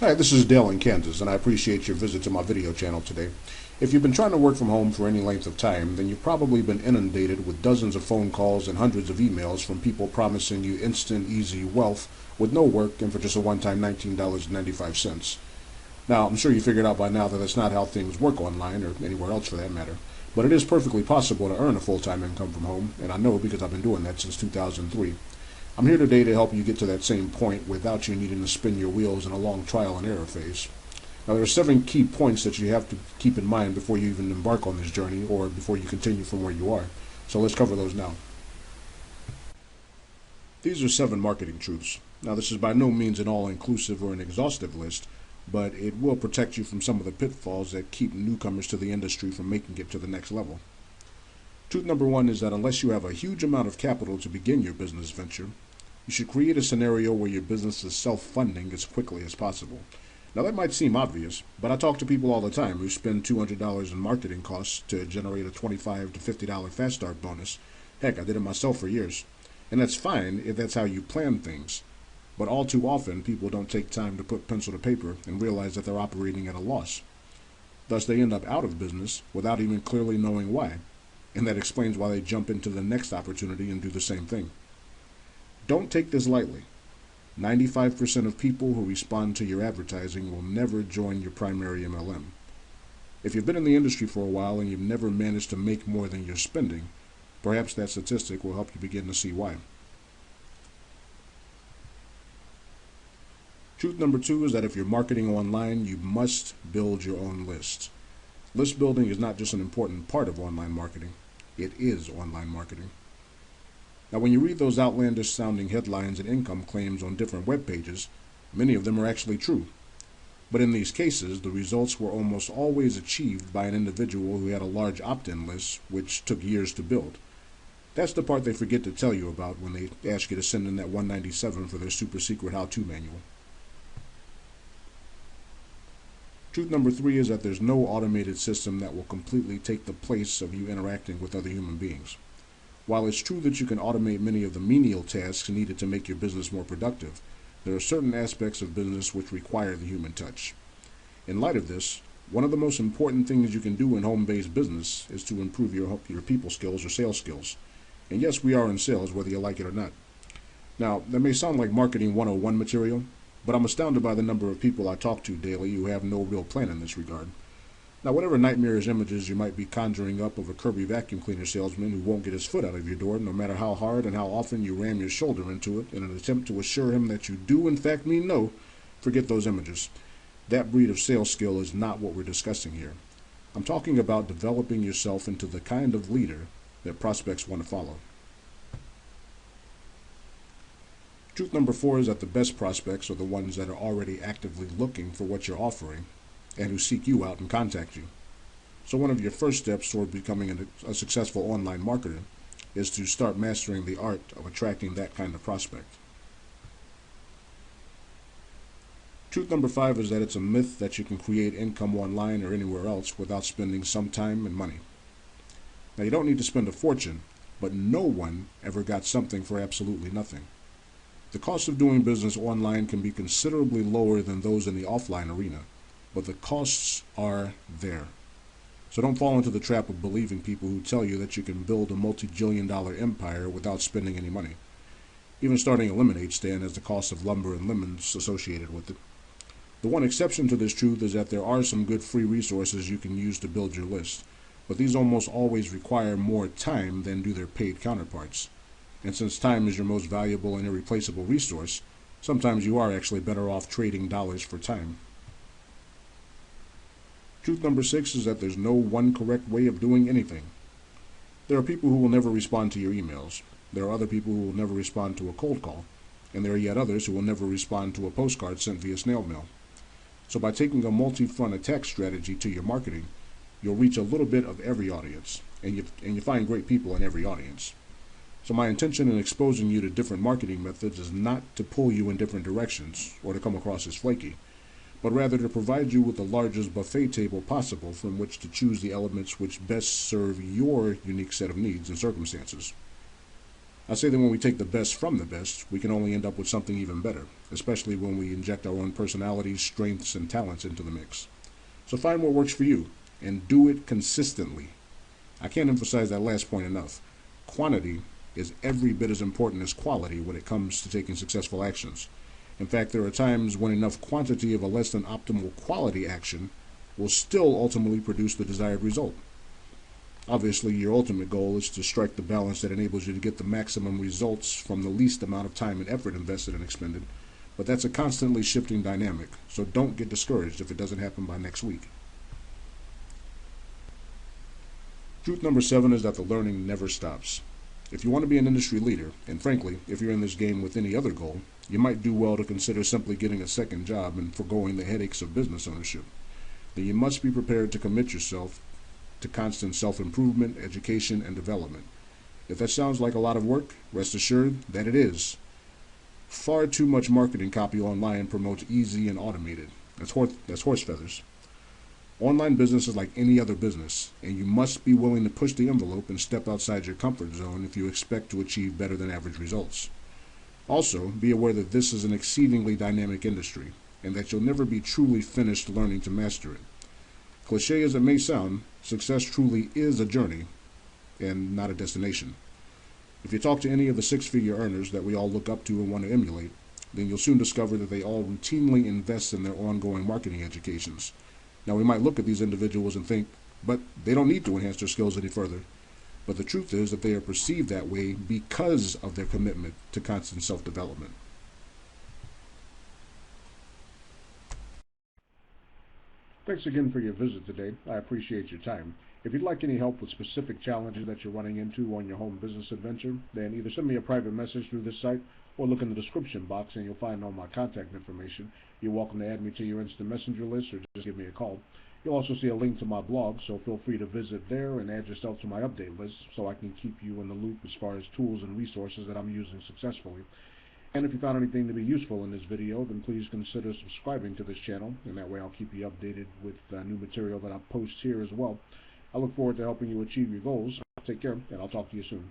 Hi, this is Dale in Kansas, and I appreciate your visit to my video channel today. If you've been trying to work from home for any length of time, then you've probably been inundated with dozens of phone calls and hundreds of emails from people promising you instant, easy wealth with no work and for just a one-time $19.95. Now, I'm sure you figured out by now that that's not how things work online, or anywhere else for that matter, but it is perfectly possible to earn a full-time income from home, and I know because I've been doing that since 2003. I'm here today to help you get to that same point without you needing to spin your wheels in a long trial and error phase. Now, there are 7 key points that you have to keep in mind before you even embark on this journey or before you continue from where you are. So let's cover those now. These are 7 marketing truths. Now, this is by no means an all-inclusive or an exhaustive list, but it will protect you from some of the pitfalls that keep newcomers to the industry from making it to the next level. Truth number 1 is that unless you have a huge amount of capital to begin your business venture, you should create a scenario where your business is self-funding as quickly as possible. Now, that might seem obvious, but I talk to people all the time who spend $200 in marketing costs to generate a $25 to $50 fast start bonus. Heck, I did it myself for years. And that's fine if that's how you plan things. But all too often, people don't take time to put pencil to paper and realize that they're operating at a loss. Thus, they end up out of business without even clearly knowing why. And that explains why they jump into the next opportunity and do the same thing. Don't take this lightly. 95% of people who respond to your advertising will never join your primary MLM. If you've been in the industry for a while and you've never managed to make more than you're spending, perhaps that statistic will help you begin to see why. Truth number 2 is that if you're marketing online, you must build your own list. List building is not just an important part of online marketing, it is online marketing. Now, when you read those outlandish sounding headlines and income claims on different web pages, many of them are actually true. But in these cases, the results were almost always achieved by an individual who had a large opt-in list, which took years to build. That's the part they forget to tell you about when they ask you to send in that $197 for their super secret how-to manual. Truth number 3 is that there's no automated system that will completely take the place of you interacting with other human beings. While it's true that you can automate many of the menial tasks needed to make your business more productive, there are certain aspects of business which require the human touch. In light of this, one of the most important things you can do in home-based business is to improve your people skills or sales skills. And yes, we are in sales, whether you like it or not. Now, that may sound like marketing 101 material, but I'm astounded by the number of people I talk to daily who have no real plan in this regard. Now, whatever nightmarish images you might be conjuring up of a Kirby vacuum cleaner salesman who won't get his foot out of your door, no matter how hard and how often you ram your shoulder into it in an attempt to assure him that you do in fact mean no, forget those images. That breed of sales skill is not what we're discussing here. I'm talking about developing yourself into the kind of leader that prospects want to follow. Truth number 4 is that the best prospects are the ones that are already actively looking for what you're offering and who seek you out and contact you. So one of your first steps toward becoming a successful online marketer is to start mastering the art of attracting that kind of prospect. Truth number 5 is that it's a myth that you can create income online or anywhere else without spending some time and money. Now, you don't need to spend a fortune, but no one ever got something for absolutely nothing. The cost of doing business online can be considerably lower than those in the offline arena, but the costs are there. So don't fall into the trap of believing people who tell you that you can build a multi-billion-dollar empire without spending any money. Even starting a lemonade stand has the cost of lumber and lemons associated with it. The one exception to this truth is that there are some good free resources you can use to build your list, but these almost always require more time than do their paid counterparts. And since time is your most valuable and irreplaceable resource, sometimes you are actually better off trading dollars for time. Truth number 6 is that there's no one correct way of doing anything. There are people who will never respond to your emails. There are other people who will never respond to a cold call. And there are yet others who will never respond to a postcard sent via snail mail. So by taking a multi-front attack strategy to your marketing, you'll reach a little bit of every audience, and you find great people in every audience. So my intention in exposing you to different marketing methods is not to pull you in different directions or to come across as flaky, but rather to provide you with the largest buffet table possible from which to choose the elements which best serve your unique set of needs and circumstances. I say that when we take the best from the best, we can only end up with something even better, especially when we inject our own personalities, strengths, and talents into the mix. So find what works for you, and do it consistently. I can't emphasize that last point enough. Quantity is every bit as important as quality when it comes to taking successful actions. In fact, there are times when enough quantity of a less than optimal quality action will still ultimately produce the desired result. Obviously, your ultimate goal is to strike the balance that enables you to get the maximum results from the least amount of time and effort invested and expended, but that's a constantly shifting dynamic, so don't get discouraged if it doesn't happen by next week. Truth number 7 is that the learning never stops. If you want to be an industry leader, and frankly, if you're in this game with any other goal, you might do well to consider simply getting a second job and foregoing the headaches of business ownership. Then you must be prepared to commit yourself to constant self-improvement, education, and development. If that sounds like a lot of work, rest assured that it is. Far too much marketing copy online promotes easy and automated. That's horse feathers. Online business is like any other business, and you must be willing to push the envelope and step outside your comfort zone if you expect to achieve better than average results. Also, be aware that this is an exceedingly dynamic industry, and that you'll never be truly finished learning to master it. Cliche as it may sound, success truly is a journey and not a destination. If you talk to any of the six-figure earners that we all look up to and want to emulate, then you'll soon discover that they all routinely invest in their ongoing marketing educations. Now, we might look at these individuals and think, but they don't need to enhance their skills any further. But the truth is that they are perceived that way because of their commitment to constant self-development. Thanks again for your visit today. I appreciate your time. If you'd like any help with specific challenges that you're running into on your home business adventure, then either send me a private message through this site or look in the description box and you'll find all my contact information. You're welcome to add me to your instant messenger list or just give me a call. You'll also see a link to my blog, so feel free to visit there and add yourself to my update list so I can keep you in the loop as far as tools and resources that I'm using successfully. And if you found anything to be useful in this video, then please consider subscribing to this channel, and that way I'll keep you updated with new material that I post here as well. I look forward to helping you achieve your goals. Take care, and I'll talk to you soon.